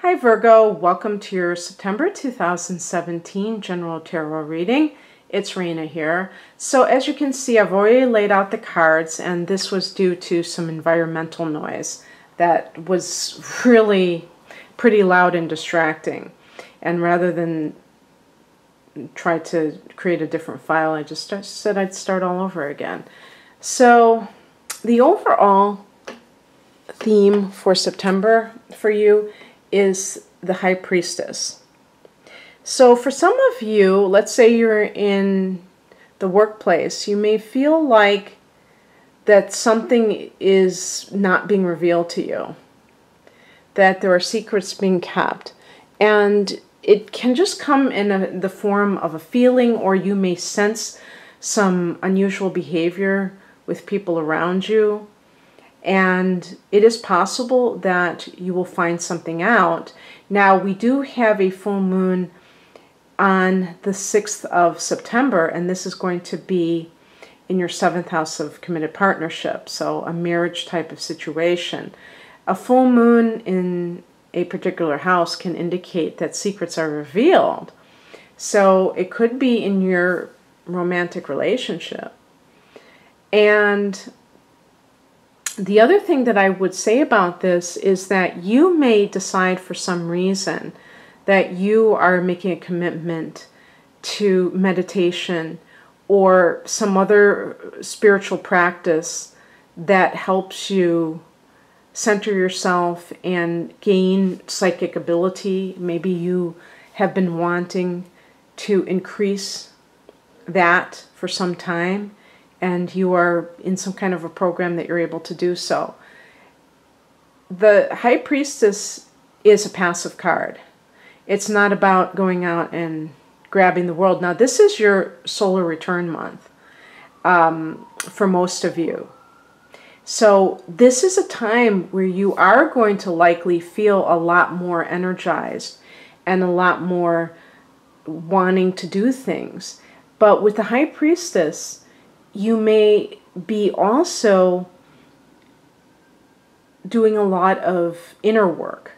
Hi Virgo, welcome to your September 2017 General Tarot reading. It's Rena here. So as you can see, I've already laid out the cards, and this was due to some environmental noise that was really pretty loud and distracting. And rather than try to create a different file, I just said I'd start all over again. So the overall theme for September for you is the High Priestess. So for some of you, let's say you're in the workplace, you may feel like that something is not being revealed to you, that there are secrets being kept, and it can just come in the form of a feeling, or you may sense some unusual behavior with people around you. And it is possible that you will find something out. Now, we do have a full moon on the 6th of September, and this is going to be in your 7th house of committed partnership, so a marriage type of situation. A full moon in a particular house can indicate that secrets are revealed. So it could be in your romantic relationship. And the other thing that I would say about this is that you may decide for some reason that you are making a commitment to meditation or some other spiritual practice that helps you center yourself and gain psychic ability. Maybe you have been wanting to increase that for some time, and you are in some kind of a program that you're able to do so. The High Priestess is a passive card. It's not about going out and grabbing the world. Now, this is your solar return month for most of you. So this is a time where you are going to likely feel a lot more energized and a lot more wanting to do things. But with the High Priestess, you may be also doing a lot of inner work.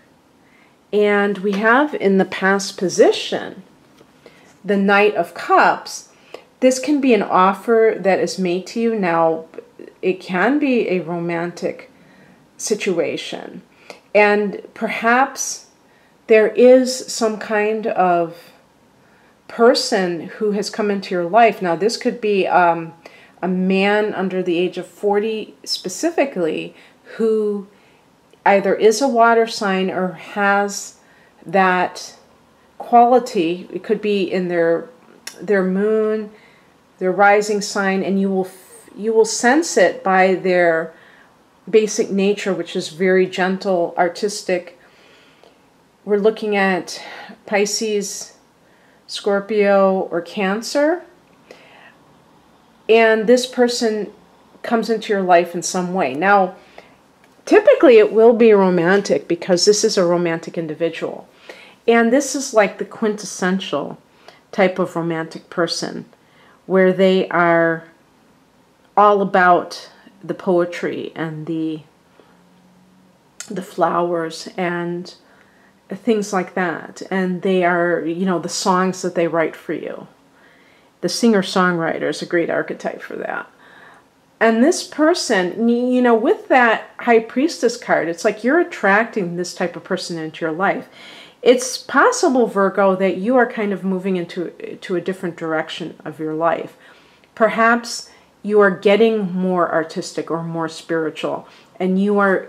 And we have in the past position the Knight of Cups. This can be an offer that is made to you. Now, it can be a romantic situation. And perhaps there is some kind of person who has come into your life. Now, this could be a man under the age of 40 specifically, who either is a water sign or has that quality. It could be in their moon, their rising sign, and you will sense it by their basic nature, which is very gentle, artistic. We're looking at Pisces, Scorpio, or Cancer. And this person comes into your life in some way. Now, typically it will be romantic because this is a romantic individual. And this is like the quintessential type of romantic person, where they are all about the poetry and the flowers and things like that. And they are, the songs that they write for you. The singer-songwriter is a great archetype for that. And this person, with that High Priestess card, it's like you're attracting this type of person into your life. It's possible, Virgo, that you are kind of moving into a different direction of your life. Perhaps you are getting more artistic or more spiritual, and you are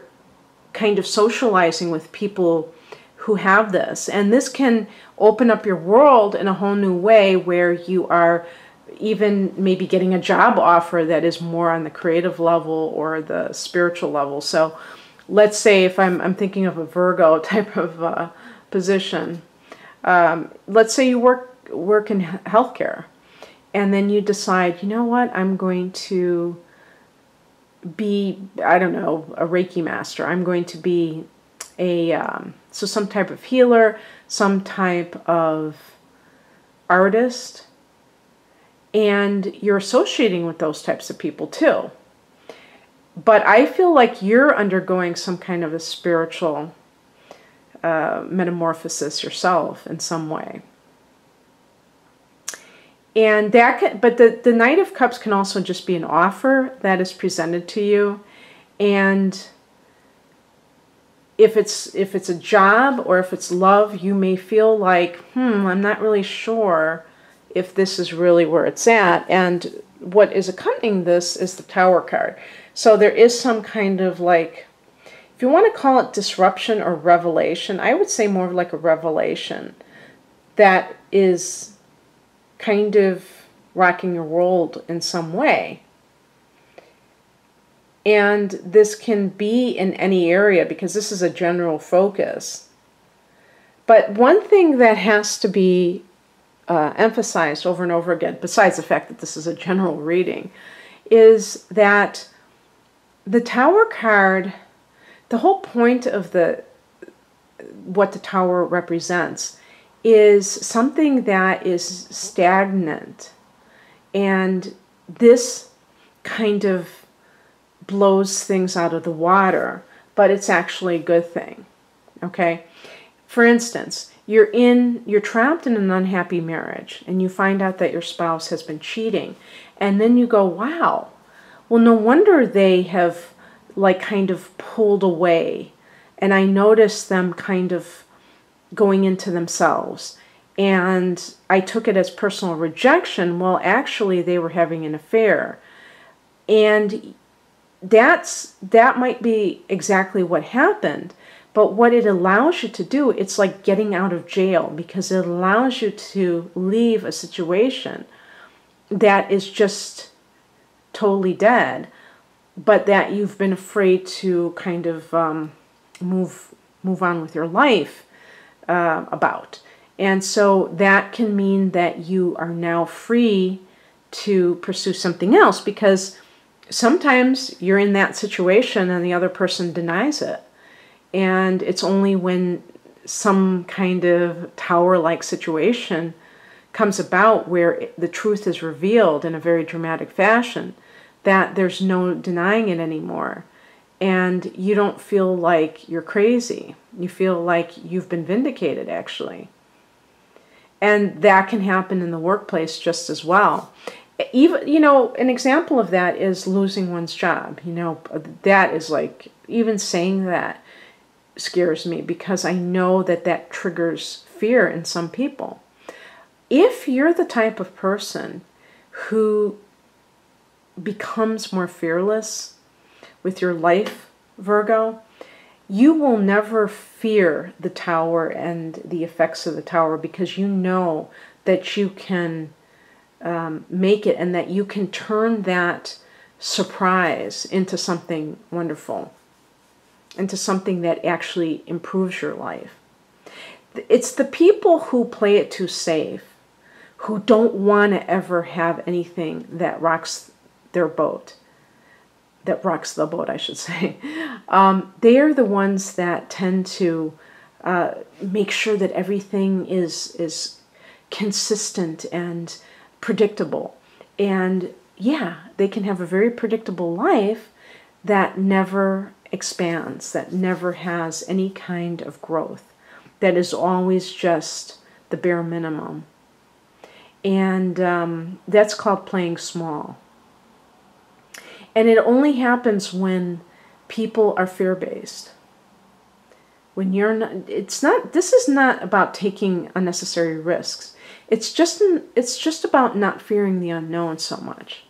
kind of socializing with people who have this. And this can open up your world in a whole new way, where you are even maybe getting a job offer that is more on the creative level or the spiritual level. So let's say if I'm thinking of a Virgo type of position, let's say you work in healthcare, and then you decide, you know what, I'm going to be, I don't know, a Reiki master. I'm going to be so some type of healer, some type of artist, and you're associating with those types of people too. But I feel like you're undergoing some kind of a spiritual metamorphosis yourself in some way. And that can, but the Knight of Cups can also just be an offer that is presented to you. And if it's a job or if it's love, you may feel like, I'm not really sure if this is really where it's at. And what is accompanying this is the Tower card. So there is some kind of like, if you want to call it disruption or revelation, I would say more like a revelation that is kind of rocking your world in some way. And this can be in any area because this is a general focus. But one thing that has to be emphasized over and over again, besides the fact that this is a general reading, is that the Tower card, the whole point of what the Tower represents is something that is stagnant. And this kind of blows things out of the water, but it's actually a good thing. Okay? For instance, you're trapped in an unhappy marriage and you find out that your spouse has been cheating, and then you go, wow, well, no wonder they have like kind of pulled away, and I noticed them kind of going into themselves, and I took it as personal rejection. Well, actually they were having an affair. And that might be exactly what happened. But what it allows you to do, it's like getting out of jail, because it allows you to leave a situation that is just totally dead, but that you've been afraid to kind of move on with your life about. And so that can mean that you are now free to pursue something else, because sometimes you're in that situation and the other person denies it. And it's only when some kind of tower-like situation comes about where the truth is revealed in a very dramatic fashion that there's no denying it anymore. And you don't feel like you're crazy. You feel like you've been vindicated, actually. And that can happen in the workplace just as well. Even, an example of that is losing one's job. That is like, even saying that scares me, because I know that triggers fear in some people. If you're the type of person who becomes more fearless with your life, Virgo, you will never fear the Tower and the effects of the Tower, because you know that you can make it, and that you can turn that surprise into something wonderful, into something that actually improves your life. It's the people who play it too safe, who don't want to ever have anything that rocks their boat, that rocks the boat, I should say. They are the ones that tend to make sure that everything is consistent and predictable. And yeah, they can have a very predictable life that never expands, that never has any kind of growth, that is always just the bare minimum. And that's called playing small. And it only happens when people are fear-based. When you're not, this is not about taking unnecessary risks. It's just about not fearing the unknown so much.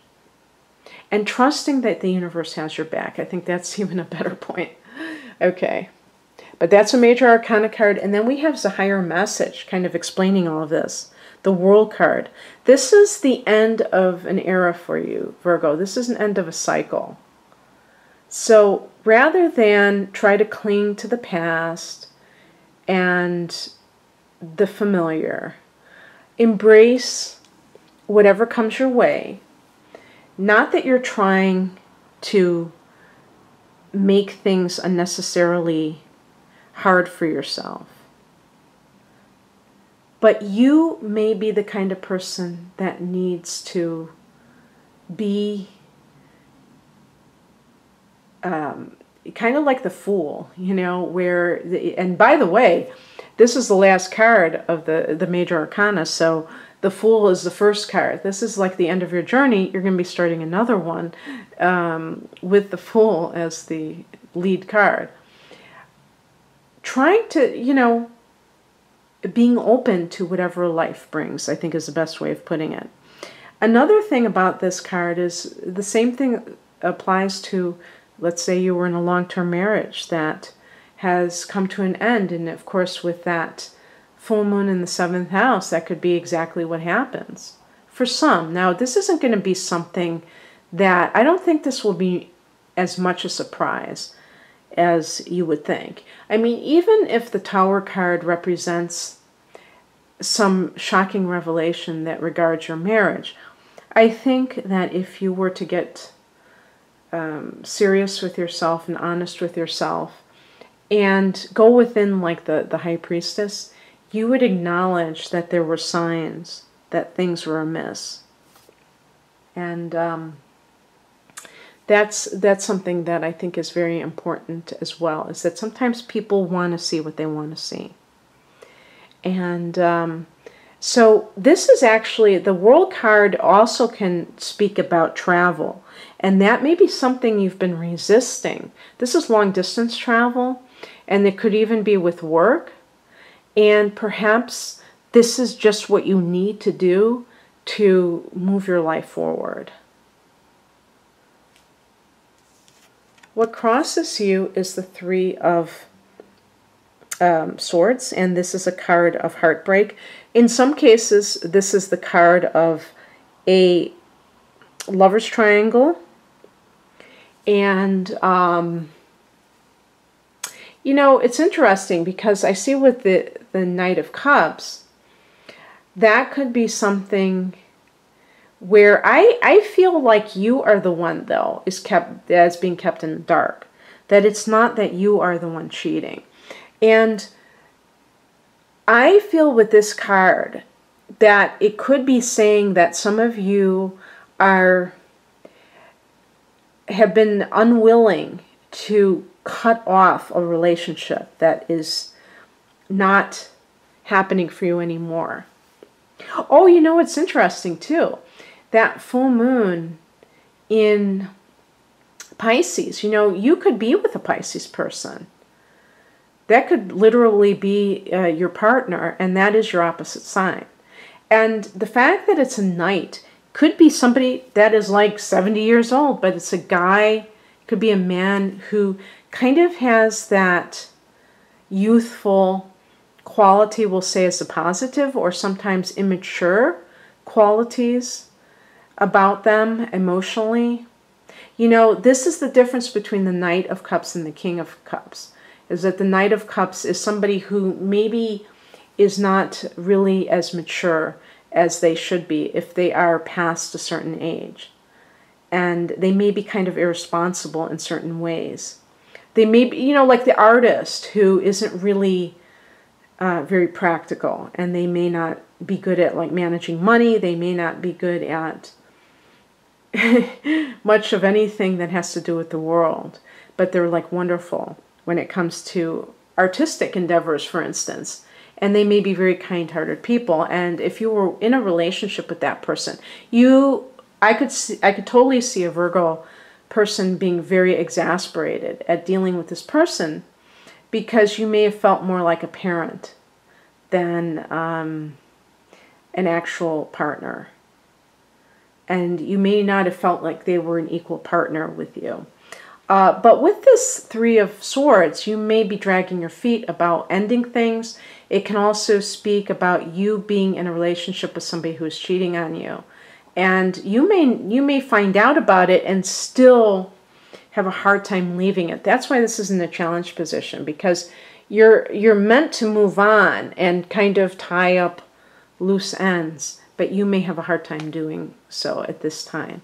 And trusting that the universe has your back. I think that's even a better point. Okay. But that's a major arcana card. And then we have the higher message kind of explaining all of this. The World card. This is the end of an era for you, Virgo. This is an end of a cycle. So rather than try to cling to the past and the familiar, embrace whatever comes your way. Not that you're trying to make things unnecessarily hard for yourself, but you may be the kind of person that needs to be kind of like the Fool, you know, where, and by the way, this is the last card of the major arcana, so the Fool is the first card. This is like the end of your journey. You're going to be starting another one with the Fool as the lead card. Trying to, you know, being open to whatever life brings, I think is the best way of putting it. Another thing about this card is the same thing applies to, let's say you were in a long-term marriage that has come to an end, and of course with that full moon in the 7th house, that could be exactly what happens for some. Now, this isn't going to be something that, I don't think this will be as much a surprise as you would think. I mean, even if the Tower card represents some shocking revelation that regards your marriage, I think that if you were to get serious with yourself and honest with yourself and go within like the High Priestess, you would acknowledge that there were signs that things were amiss. And that's something that I think is very important as well, is that sometimes people want to see what they want to see. And so this is actually, the World card also can speak about travel. And that may be something you've been resisting. This is long distance travel, and it could even be with work. And perhaps this is just what you need to do to move your life forward. What crosses you is the Three of Swords, and this is a card of heartbreak. In some cases, this is the card of a lover's triangle. And, you know, it's interesting because I see with the Knight of Cups, that could be something where I feel like you are the one, though, that's being kept in the dark. That it's not that you are the one cheating. And I feel with this card that it could be saying that some of you have been unwilling to cut off a relationship that is not happening for you anymore. Oh, you know, it's interesting too. That full moon in Pisces, you know, you could be with a Pisces person. That could literally be your partner, and that is your opposite sign. And the fact that it's a knight could be somebody that is like 70 years old, but it's a guy, could be a man who kind of has that youthful quality, we'll say as a positive, or sometimes immature qualities about them emotionally. You know, this is the difference between the Knight of Cups and the King of Cups, is that the Knight of Cups is somebody who maybe is not really as mature as they should be if they are past a certain age. And they may be kind of irresponsible in certain ways. They may be, you know, like the artist who isn't really very practical, and they may not be good at like managing money. They may not be good at much of anything that has to do with the world, but they're like wonderful when it comes to artistic endeavors, for instance. And they may be very kind-hearted people. And if you were in a relationship with that person, I could totally see a Virgo person being very exasperated at dealing with this person, because you may have felt more like a parent than an actual partner. And you may not have felt like they were an equal partner with you. But with this Three of Swords, you may be dragging your feet about ending things. It can also speak about you being in a relationship with somebody who is cheating on you. And you may find out about it and still have a hard time leaving it. That's why this is in a challenge position, because you're meant to move on and kind of tie up loose ends, but you may have a hard time doing so at this time.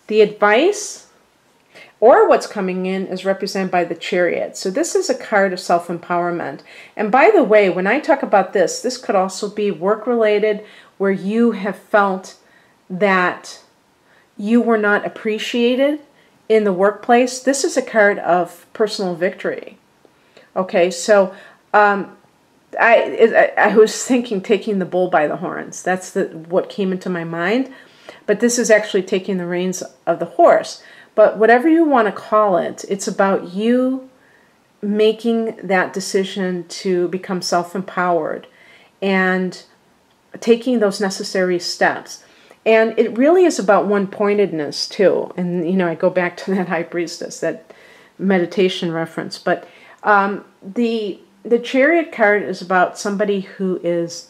The advice, or what's coming in, is represented by the Chariot. So this is a card of self-empowerment. And by the way, when I talk about this, this could also be work-related, where you have felt that you were not appreciated in the workplace, this is a card of personal victory. Okay, so I was thinking taking the bull by the horns. That's what came into my mind. But this is actually taking the reins of the horse. But whatever you want to call it, it's about you making that decision to become self-empowered and taking those necessary steps. And it really is about one-pointedness too. And, you know, I go back to that high priestess, that meditation reference. But the Chariot card is about somebody who is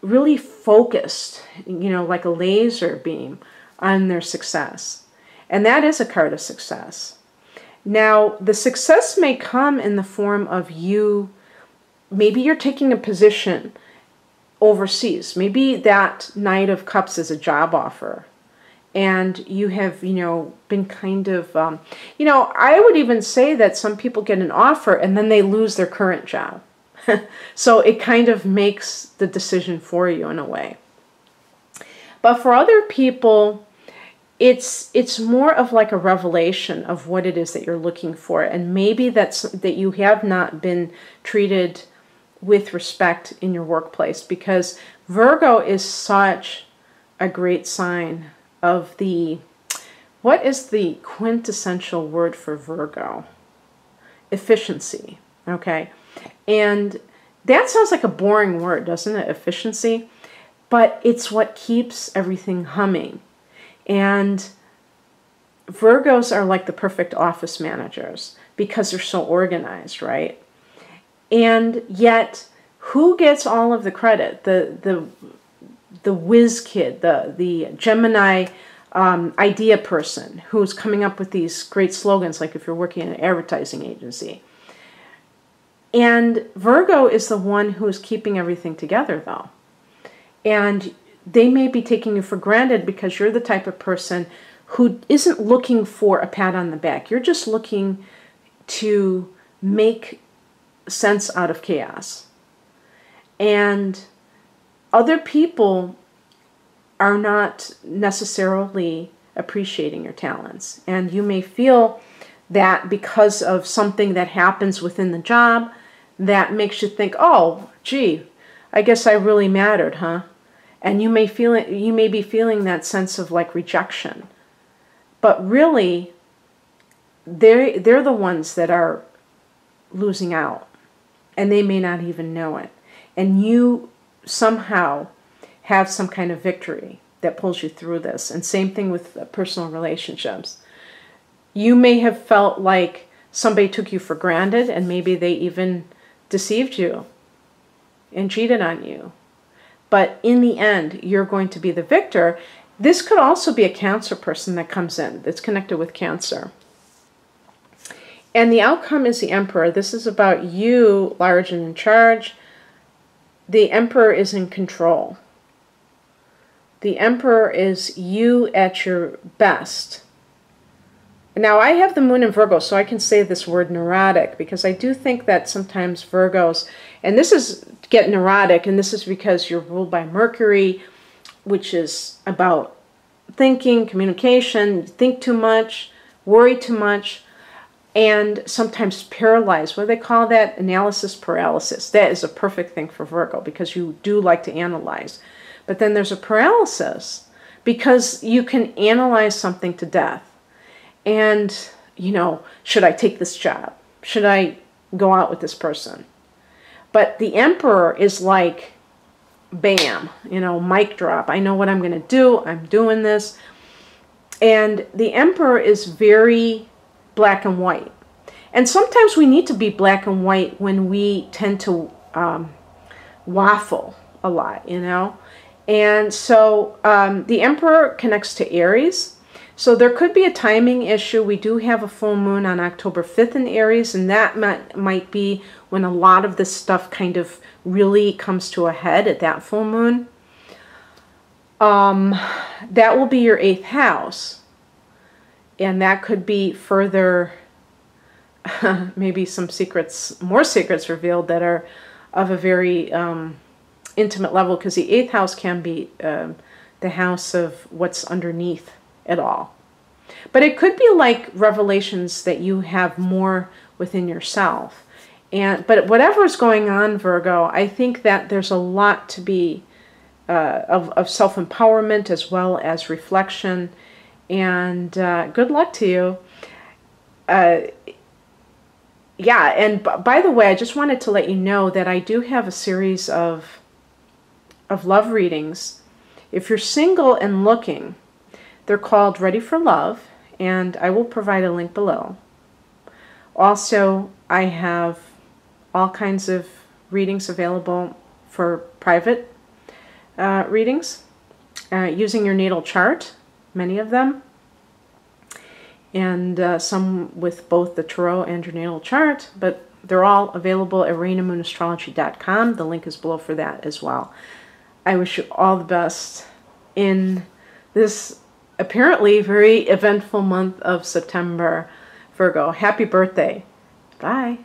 really focused, you know, like a laser beam on their success. And that is a card of success. Now, the success may come in the form of you, maybe you're taking a position overseas. Maybe that Knight of Cups is a job offer. And you have, you know, been kind of, you know, I would even say that some people get an offer and then they lose their current job. So it kind of makes the decision for you in a way. But for other people, it's more of like a revelation of what it is that you're looking for. And maybe that you have not been treated with respect in your workplace, because Virgo is such a great sign of what is the quintessential word for Virgo? Efficiency, okay? And that sounds like a boring word, doesn't it? Efficiency. But it's what keeps everything humming. And Virgos are like the perfect office managers because they're so organized, right? And yet, who gets all of the credit? The whiz kid, the Gemini idea person who's coming up with these great slogans, like if you're working in an advertising agency. And Virgo is the one who's keeping everything together, though. And they may be taking you for granted because you're the type of person who isn't looking for a pat on the back. You're just looking to make sense out of chaos. And other people are not necessarily appreciating your talents. And you may feel that because of something that happens within the job that makes you think, oh, gee, I guess I really mattered, huh? And you may be feeling that sense of like rejection. But really, they're the ones that are losing out. And they may not even know it. And you somehow have some kind of victory that pulls you through this. And same thing with personal relationships. You may have felt like somebody took you for granted, and maybe they even deceived you and cheated on you. But in the end, you're going to be the victor. This could also be a Cancer person that comes in, that's connected with Cancer. And the outcome is the Emperor. This is about you, large and in charge. The Emperor is in control. The Emperor is you at your best. Now, I have the Moon in Virgo, so I can say this word neurotic, because I do think that sometimes Virgos, and this is get neurotic, and this is because you're ruled by Mercury, which is about thinking, communication, think too much, worry too much, and sometimes paralyzed. What do they call that? Analysis paralysis. That is a perfect thing for Virgo, because you do like to analyze. But then there's a paralysis, because you can analyze something to death. And, you know, should I take this job? Should I go out with this person? But the Emperor is like, bam, you know, mic drop. I know what I'm going to do. I'm doing this. And the Emperor is very black and white. And sometimes we need to be black and white when we tend to waffle a lot, you know. And so the Emperor connects to Aries. So there could be a timing issue. We do have a full moon on October 5th in Aries, and that might be when a lot of this stuff kind of really comes to a head at that full moon. That will be your 8th house. And that could be further, maybe some secrets, more secrets revealed that are of a very intimate level, because the 8th house can be the house of what's underneath it all. But it could be like revelations that you have more within yourself. But whatever is going on, Virgo, I think that there's a lot to be of self-empowerment as well as reflection. And good luck to you. Yeah, and by the way, I just wanted to let you know that I do have a series of love readings. If you're single and looking, they're called Ready for Love, and I will provide a link below. Also, I have all kinds of readings available for private readings using your natal chart, many of them, and some with both the tarot and your natal chart, but they're all available at rainamoonastrology.com. The link is below for that as well. I wish you all the best in this apparently very eventful month of September, Virgo. Happy birthday. Bye.